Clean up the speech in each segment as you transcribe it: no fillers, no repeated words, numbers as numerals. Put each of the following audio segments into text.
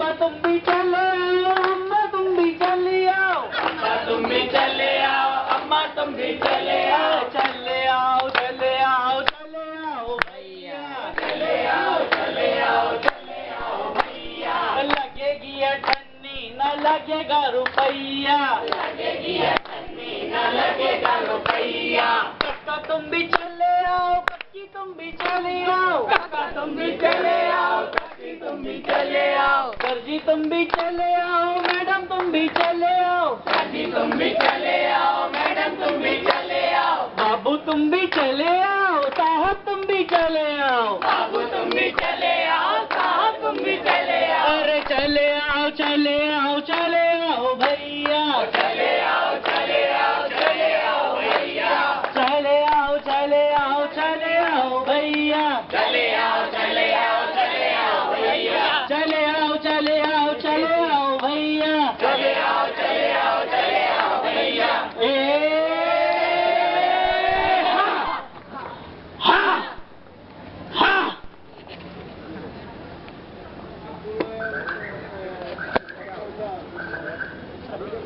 पापा तुम भी चले आओ, अम्मा तुम भी चले आओ, पापा तुम भी चले आओ, अम्मा तुम भी चले आओ, चले आओ चले आओ चले आओ भैया, चले आओ चले आओ चले आओ भैया। लगेगी अठन्नी न लगेगा रुपैया, लगेगी अठन्नी न लगेगा रुपैया। काका तुम भी चले आओ, काकी तुम भी चले आओ, काका तुम भी चले आओ, काकी तुम भी चले आओ, सर जी तुम भी चले आओ, मैडम तुम भी चले आओ, दादी तुम भी चले आओ, मैडम तुम भी चले आओ, बाबू तुम भी चले आओ, साहब तुम भी चले आओ, बाबू तुम भी चले आओ, साहब तुम भी चले आओ। अरे चले आओ चले आओ चले आओ भैया, चले आओ चले आओ चले आओ भैया, चले आओ चले आओ चले आओ भैया, चले आओ चले आओ चले आओ भैया, चले आओ चले आओ चले आओ भैया, चले आओ चले आओ चले आओ भैया।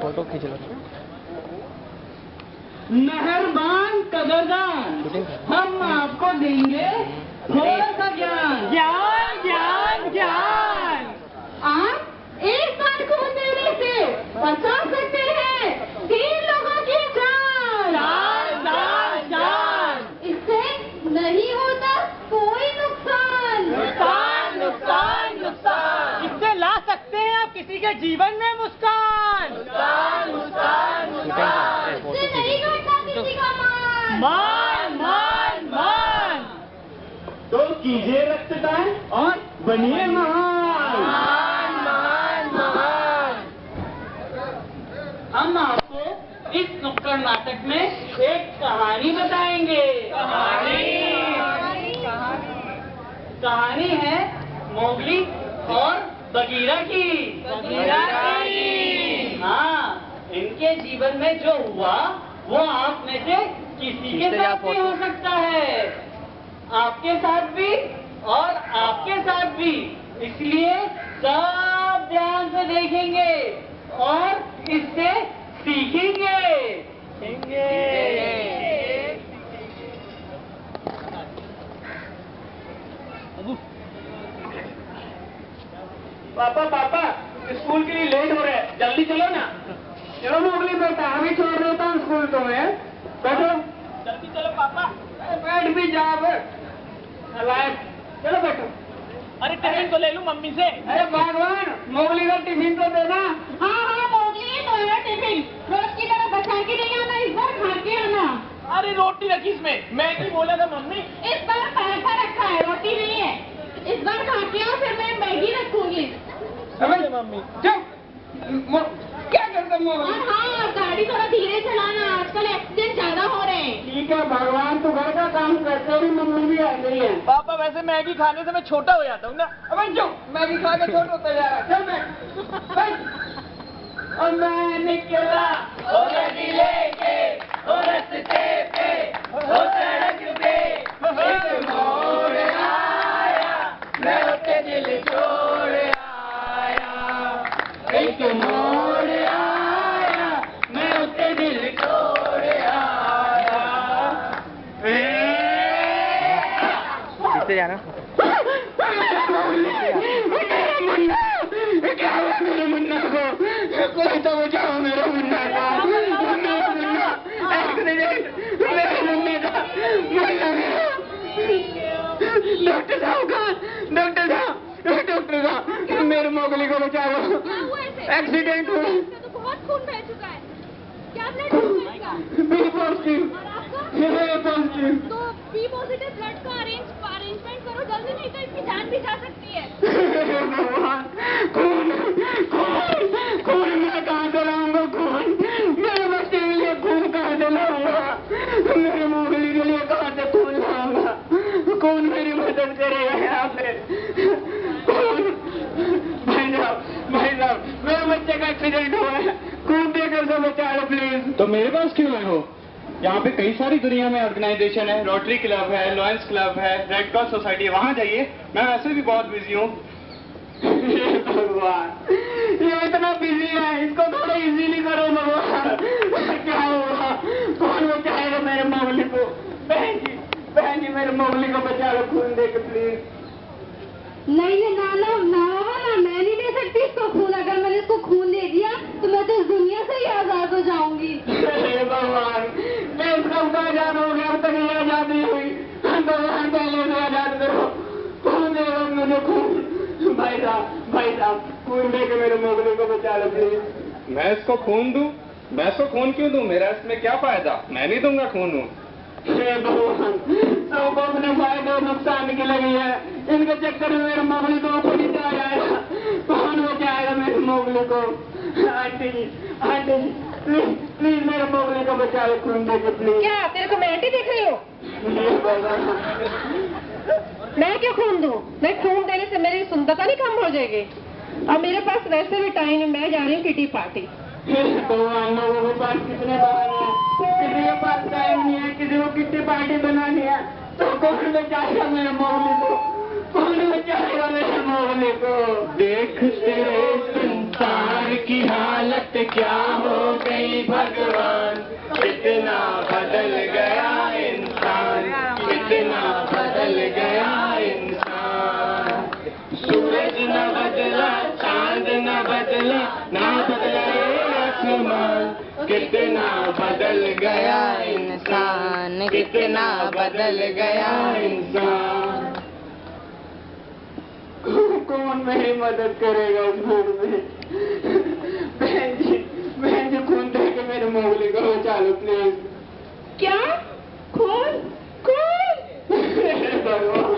फोटो खींच लो। मेहरबान कदरदान, हम आपको देंगे थोड़ा सा ज्ञान, ज्ञान ज्ञान ज्ञान। आप एक बार खून देने से बचा सकते हैं 3 लोगों की जान। जान जान, इससे नहीं होता कोई नुकसान। नुकसान नुकसान नुकसान, इससे ला सकते हैं आप किसी के जीवन में मुस्कान। मुस्कान मुस्कान मुस्कान, इससे नहीं घटता किसी का मान। मान मान मान, तो कीजिए रक्तदान और बनिए महान। मान मान, हम आपको इस नुक्कड़ नाटक में एक कहानी बताएंगे। कहानी है मोगली और बगीरा की। हाँ, इनके जीवन में जो हुआ वो आप में से किसी के साथ भी हो सकता है, आपके साथ भी और आपके साथ भी। इसलिए सब ध्यान से देखेंगे और इससे सीखेंगे। पापा पापा, स्कूल के लिए लेट हो रहा है, जल्दी चलो ना। चलो मोगली बेटा, अभी छोड़ देता हूँ स्कूल तुम्हें। बैठो, जल्दी चलो पापा। अरे बैठ भी जा, नालायक। चलो बैठो। अरे टिफिन तो ले लूं मम्मी से। अरे भगवान, मोगली का टिफिन तो देना। हाँ हाँ मोगली, तुम्हारा टिफिन रोज की तरह बचा के नहीं आना, इस बार खा के आना। अरे रोटी रखी इसमें, मैगी बोला था मम्मी। इस बार पैसा रखा है, रोटी नहीं है। इस बार खा के आओ, फिर मैं मैगी रखूंगी। अबे मम्मी, चुप। क्या करते मोगली? और हाँ, गाड़ी थोड़ा धीरे चलाना, आजकल एक्सीडेंट ज्यादा हो रहे हैं। ठीक है भगवान, तू घर का काम करते भी, मम्मी भी आ गई है। पापा वैसे मैगी खाने से मैं छोटा हो जाता हूँ ना। अबे चुप, मैगी खा के छोड़ होता जा रहा है। चल बैठ। और मैं निकला ओ नदी लेके, ओ रस्ते पे, ओ सड़क पे, एक मोड़ आया, मैं उसके दिल छोड़ आया। एक मोड़ आया, मैं उसके दिल छोड़ आया। पीछे जाना। क्या हुआ मेरे मुन्ना को? कोई तो बचाओ मेरे मुन्ना को। मुन्ना एक्सीडेंट, मेरे मुन्ने का मुन्ना मेरा। डॉक्टर साहब कहाँ? डॉक्टर साहब, मेरे मोगली को बचाओ। एक्सीडेंट हुआ। तो बहुत खून बह चुका है। क्या ब्लड ग्रुप है इसका? B positive. और आपका? A positive. तो बी पॉजिटिव ब्लड का अरेंजमेंट करो जल्दी, नहीं तो इसकी जान भी जा सकती है। भगवान, खून खून मैं कहाँ से लाऊंगा? खून मेरे बच्चे के लिए खून कहाँ से लाऊंगा? मेरे मोगली के लिए कहाँ से खून लाऊंगा? कौन मेरी मदद करेगा यहाँ पे? भाई साहब, मेरे बच्चे का एक्सीडेंट हुआ है, खून देकर से बचा लो प्लीज। तो मेरे पास क्यों आए हो? यहाँ पे कई सारी दुनिया में ऑर्गेनाइजेशन है, रोटरी क्लब है, लॉयंस क्लब है, रेड क्रॉस सोसाइटी है, वहाँ जाइए। मैं वैसे भी बहुत बिजी हूँ। भगवान, ये इतना बिजी है, इसको थोड़ा इजीली करो भगवान। क्या होगा? कौन बचाएगा मेरे मोगली को? बहन जी मेरे मोगली को बचा लो, खून दे के प्लीज। नहीं ना मैं नहीं दे सकती इसको खून। अगर मैंने इसको खून दे दिया तो मैं तो इस दुनिया से ही आजाद हो जाऊंगी। अरे भगवान, मैं इसका आजाद हो गया, अब तक ये आजाद नहीं हुई। भगवान पहले से आजाद करो, खून दे दो मुझे, खून। भाई साहब खून दे के मेरे मोगली को बचा लो प्लीज। मैं इसको खून दूं? मैं इसको खून क्यों दूं? मेरा इसमें क्या फायदा? मैं नहीं दूंगा खून। हे भगवान, सबको अपने फायदे और नुकसान की लगी है। इनके चक्कर में मेरे मोगली को पड़ी जा जाएगा। कौन बचाएगा मेरे मोगली को? आंटी जी प्लीज मेरे मोगली को बचा लो, खून दे के प्लीज। क्या तेरे को मैं आंटी देख रही हूँ? मैं क्यों खून दूं? मैं खून देने से मेरी सुंदरता नहीं कम हो जाएगी? अब मेरे पास वैसे भी टाइम है, मैं जा रही हूँ किटी पार्टी। भगवान, लोगों के पास कितने बहाने हैं, किसी के पास टाइम नहीं है, किसी को कितनी पार्टी बनानी है, तो कौन बचाएगा मेरे मोगली को? कौन बचाएगा मेरे मोगली को? देख तेरे संसार की हालत क्या हो गई भगवान, कितना बदल गया इंसान, कितना बदल गया इंसान। सूरज न बदला, चांद न बदला, ना बदला ये आसमान, कितना बदल गया इंसान, कितना बदल गया इंसान। कौन मेरी मदद करेगा उस भूख में? बहन जी खून दे के मेरे मोगली को बचा लो प्लीज। क्या खून? भगवान,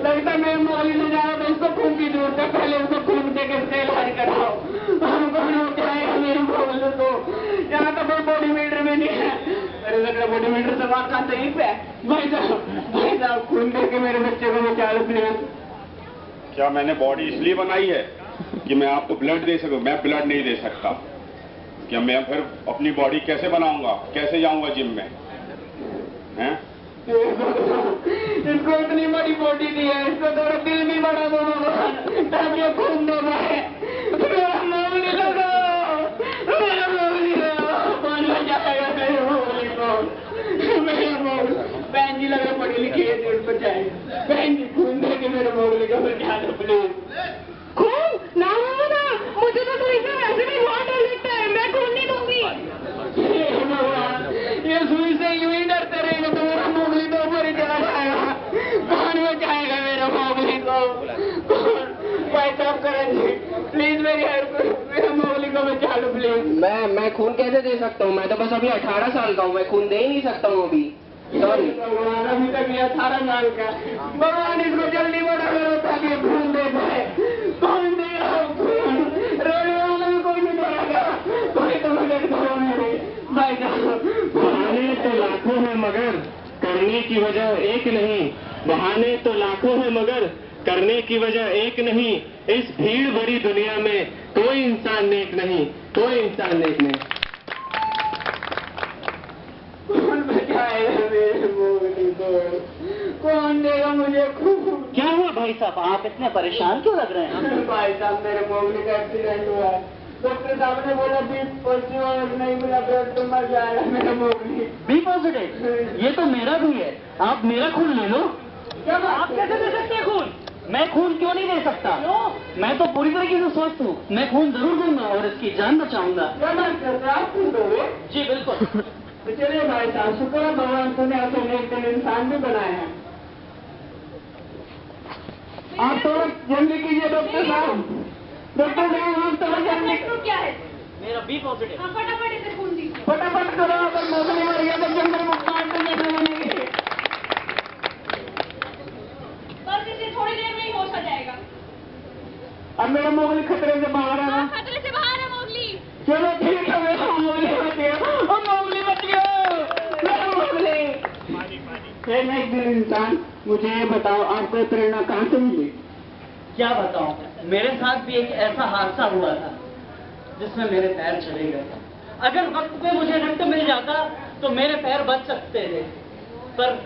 लगता है मेरे मोगली से ज्यादा तो इसको खून की जरूरत है। पहले उसको खून दे के इसका इलाज कराओ। हम कौन बचाएगा मेरे मोगली को? यहाँ तो कोई बॉडी मीटर में नहीं है। अरे लग रहा बॉडी मीटर से बात करते ही पे। भाई साहब खून दे के मेरे बच्चे को बचा लो प्लीज। क्या मैंने बॉडी इसलिए बनाई है कि मैं आपको ब्लड दे सकूं? मैं ब्लड नहीं दे सकता। क्या मैं फिर अपनी बॉडी कैसे बनाऊंगा? कैसे जाऊंगा जिम में? हैं? इसको इतनी बड़ी बॉडी दी है, इसको थोड़ा दिल भी बड़ा दो भगवान, ताकि ये खून दे पाए। मेरा मोगली लगाओ, मेरा मोगली लगाओ। कौन बचाएगा मेरे मोगली को? मेरे मोगली, बहन जी लग रहा पढ़ी लिखी है, जरूर बचाएगी। बहन जी खून दे के मेरे मोगली को बचा दो प्लीज। खून? ना मुझे तो सुई से वैसे भी बहुत डर लगता है, मैं खून नहीं दूंगी। भगवान, ये सुई से यूं ही डरते रहेंगे तो मेरा मोगली तो ऊपर ही चला जाएगा। कौन बचाएगा मेरे मोगली को? भाई साहब करेंगे प्लीज मेरी हेल्प करो, मेरे मोगली को बचा लो प्लीज। मैं खून कैसे दे सकता हूँ? मैं तो बस अभी 18 साल का हूँ, मैं खून दे ही नहीं सकता हूँ अभी। सॉरी भगवान, अभी तक ये 18 साल का। भगवान इसको जल्दी बड़ा करो ताकि खून दे पाए। कौन देगा खून? रेलवे वाला भी कोई नहीं देगा। कोई तो मदद करो मेरी। भाई साहब, बहाने तो लाखों हैं मगर करने की वजह एक नहीं। बहाने तो लाखों हैं मगर करने की वजह एक नहीं। इस भीड़ भरी दुनिया में कोई इंसान नेक नहीं, कोई इंसान नेक नहीं। कौन बचाएगा मेरे मोगली को? कौन देगा मुझे खून? क्या हुआ भाई साहब, आप इतने परेशान क्यों लग रहे हैं? भाई साहब मेरे मोगली का एक्सीडेंट हुआ है। डॉक्टर साहब ने बोला बी पॉजिटिव नहीं मिला ब्लड तो मर जाएगा मेरा मोगली। B positive? ये तो मेरा भी है, आप मेरा खून ले लो। क्या बात आप कैसे दे सकते हैं खून? मैं खून क्यों नहीं दे सकता? मैं तो पूरी तरीके से स्वस्थ हूँ, मैं खून जरूर दूंगा और इसकी जान बचाऊंगा। क्या बात करते हैं? आप खून दोगे? जी बिल्कुल। तो चलिए भाई साहब, शुक्र है भगवान ने ऐसे नेक दिन इंसान भी बनाए हैं। आप थोड़ा जल्दी कीजिए डॉक्टर साहब। डॉक्टर साहब आप थोड़ा जल्दी। क्या है? मेरा बी पॉजिटिव। फटाफट इसे खून दीजिए। फटाफट करो, अगर मोगली मर गया तो जंगल में काट के जगह बनेगी। बस इसे थोड़ी देर में ही होश आ जाएगा। अब मेरा मोगली खतरे से बाहर है ना? खतरे से बाहर है मोगली। चलो ठीक है, मेरा मोगली बच गया। और मोगली बच गया, मेरा मोगली। हे नेक दिल इंसान, मुझे ये बताओ आपको प्रेरणा कहाँ से मिली? क्या बताऊं, मेरे साथ भी एक ऐसा हादसा हुआ था जिसमें मेरे पैर चले गए। अगर वक्त पे मुझे रक्त मिल जाता तो मेरे पैर बच सकते थे, पर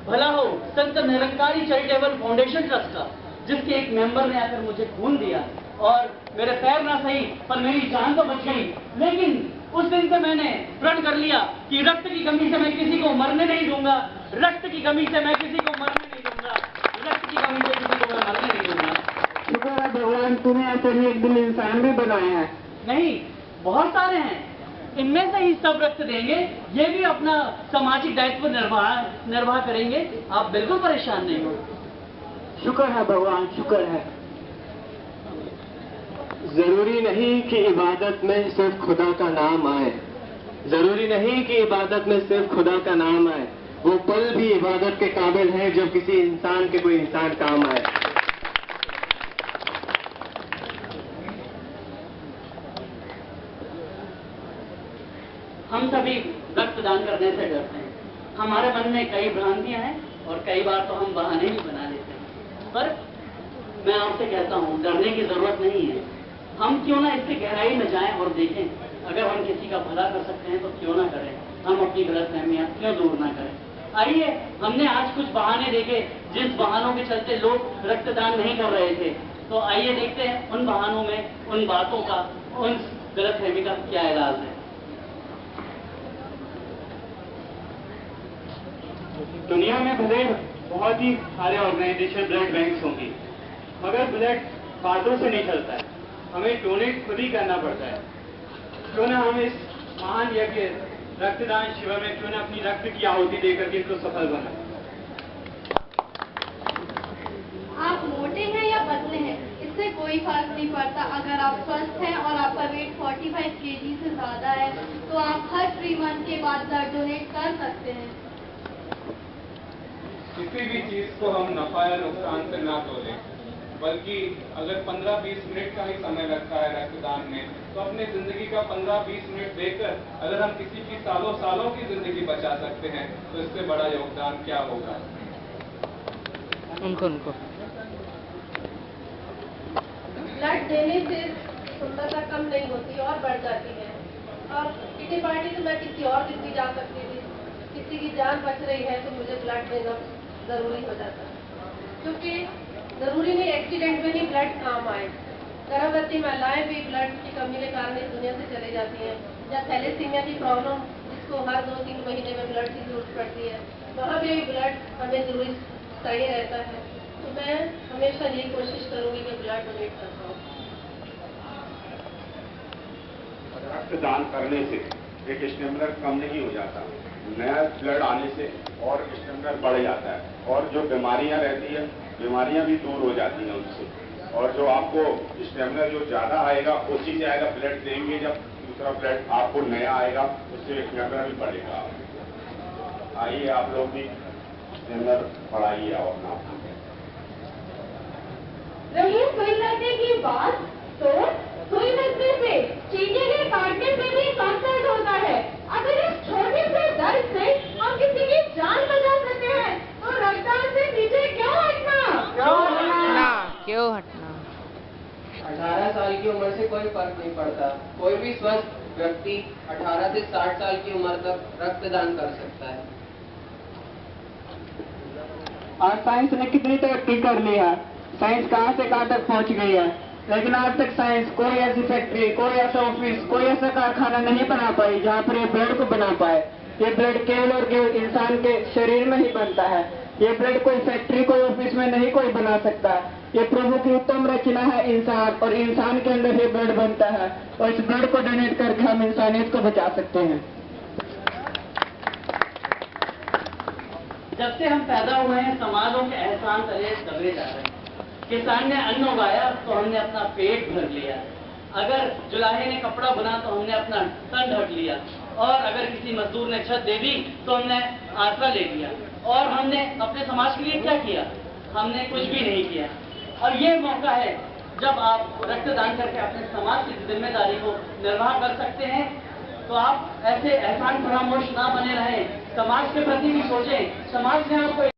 भला हो Sant Nirankari charitable foundation trust का जिसके एक मेंबर ने आकर मुझे खून दिया और मेरे पैर ना सही पर मेरी जान तो बच गई। लेकिन उस दिन से मैंने प्रण कर लिया कि रक्त की कमी से मैं किसी को मरने नहीं दूंगा, रक्त की कमी से मैं किसी को मरने नहीं दूंगा, रक्त की कमी से किसी को मैं मरने नहीं दूंगा। शुक्र है भगवान, तुम्हें ऐसे ही एक दिन इंसान भी बनाए हैं। नहीं, बहुत सारे हैं, इनमें से ही सब रक्त देंगे, ये भी अपना सामाजिक दायित्व निर्वाह करेंगे। आप बिल्कुल परेशान नहीं हो। शुक्र है भगवान, शुक्र है। जरूरी नहीं कि इबादत में सिर्फ खुदा का नाम आए, जरूरी नहीं कि इबादत में सिर्फ खुदा का नाम आए। वो पल भी इबादत के काबिल है जब किसी इंसान के कोई इंसान काम आए। हम सभी रक्तदान करने से डरते हैं। हमारे मन में कई भ्रांतियां हैं और कई बार तो हम बहाने ही बना लेते हैं। पर मैं आपसे कहता हूं, डरने की जरूरत नहीं है। हम क्यों ना इससे गहराई में जाएं और देखें, अगर हम किसी का भला कर सकते हैं तो क्यों ना करें, हम अपनी गलतफहमियां क्यों दूर ना करें। आइए, हमने आज कुछ बहाने देखे जिस बहानों के चलते लोग रक्तदान नहीं कर रहे थे, तो आइए देखते हैं उन बहानों में, उन बातों का, उन गलतफहमी का क्या इलाज है। दुनिया में भले बहुत ही सारे ऑर्गेनाइजेशन ब्लड बैंक्स होंगी, मगर ब्लड बातों से नहीं चलता है, हमें डोनेट खुद ही करना पड़ता है। क्यों ना हम इस महान यज्ञ रक्तदान शिविर में क्यों ना अपनी रक्त की आहुति देकर के इसको सफल बनाएं। आप मोटे हैं या पतले हैं, इससे कोई फर्क नहीं पड़ता। अगर आप स्वस्थ हैं और आपका वेट 45 kg से ज्यादा है तो आप हर 3 मंथ के बाद ब्लड डोनेट कर सकते हैं। किसी भी चीज को हम नफा या नुकसान से ना तोलें, बल्कि अगर 15-20 मिनट का ही समय लगता है रक्तदान में, तो अपने जिंदगी का 15-20 मिनट देकर अगर हम किसी की सालों सालों की जिंदगी बचा सकते हैं तो इससे बड़ा योगदान क्या होगा। उनको ब्लड देने से सुंदरता कम नहीं होती और बढ़ जाती है। और किसी पार्टी से मैं किसी और दिन भी जा सकती थी, किसी की जान बच रही है तो मुझे ब्लड देना जरूरी हो जाता है, क्योंकि जरूरी नहीं एक्सीडेंट में ही ब्लड काम आए। गर्भवती महिलाएं भी ब्लड की कमी के कारण इस दुनिया से चली जाती हैं, या थैलेसीमिया की प्रॉब्लम जिसको हर 2-3 महीने में ब्लड की जरूरत पड़ती है, वहाँ भी ब्लड हमें जरूरी चाहिए रहता है। तो मैं हमेशा यही कोशिश करूंगी कि ब्लड डोनेट कर पाऊँ। रक्तदान करने से एक स्टेमिना कम नहीं हो जाता, नया ब्लड आने से और स्टेमिना बढ़ जाता है, और जो बीमारियां रहती है बीमारियां भी दूर हो जाती हैं उनसे, और जो आपको स्टेमिना जो ज्यादा आएगा उसी से आएगा। ब्लड देंगे जब दूसरा ब्लड आपको नया आएगा उससे स्टेमिना भी बढ़ेगा। आइए आप लोग भी स्टेमिना बढ़ाइए और अपना। रही सुई लगने की बात, तो सुई लगने से, चींटी के काटने से भी कम दर्द होता है। अगर इस छोटे से दर्द से हम किसी की जान बचा सकते हैं तो रक्तदान से पीछे क्यों हटना? क्यों हटना? 18 साल की उम्र से कोई फर्क नहीं पड़ता। कोई भी स्वस्थ व्यक्ति 18 से 60 साल की उम्र तक रक्तदान कर सकता है। आज साइंस ने कितनी तरक्की कर ली है, साइंस कहां से कहां तक पहुंच गई है, लेकिन आज तक साइंस कोई ऐसी फैक्ट्री, कोई ऐसा ऑफिस, कोई ऐसा कारखाना नहीं बना पाई जहां पर ये ब्लड को बना पाए। ये ब्लड केवल और केवल इंसान के शरीर में ही बनता है। ये ब्लड कोई फैक्ट्री, कोई ऑफिस में नहीं कोई बना सकता। ये प्रभु की उत्तम रचना है इंसान, और इंसान के अंदर ही ब्लड बनता है, और इस ब्लड को डोनेट करके हम इंसानियत को बचा सकते हैं। जब से हम पैदा हुए हैं समाजों के एहसान तले दबे जा रहे हैं। किसान ने अन्न उगाया तो हमने अपना पेट भर लिया, अगर जुलाहे ने कपड़ा बुना तो हमने अपना तन ढक लिया, और अगर किसी मजदूर ने छत दे दी तो हमने आसरा ले लिया। और हमने अपने समाज के लिए क्या किया? हमने कुछ भी नहीं किया। और ये मौका है जब आप रक्तदान करके अपने समाज की जिम्मेदारी को निर्वाह कर सकते हैं। तो आप ऐसे एहसान फरामोश ना बने रहें, समाज के प्रति भी सोचें। समाज ने आपको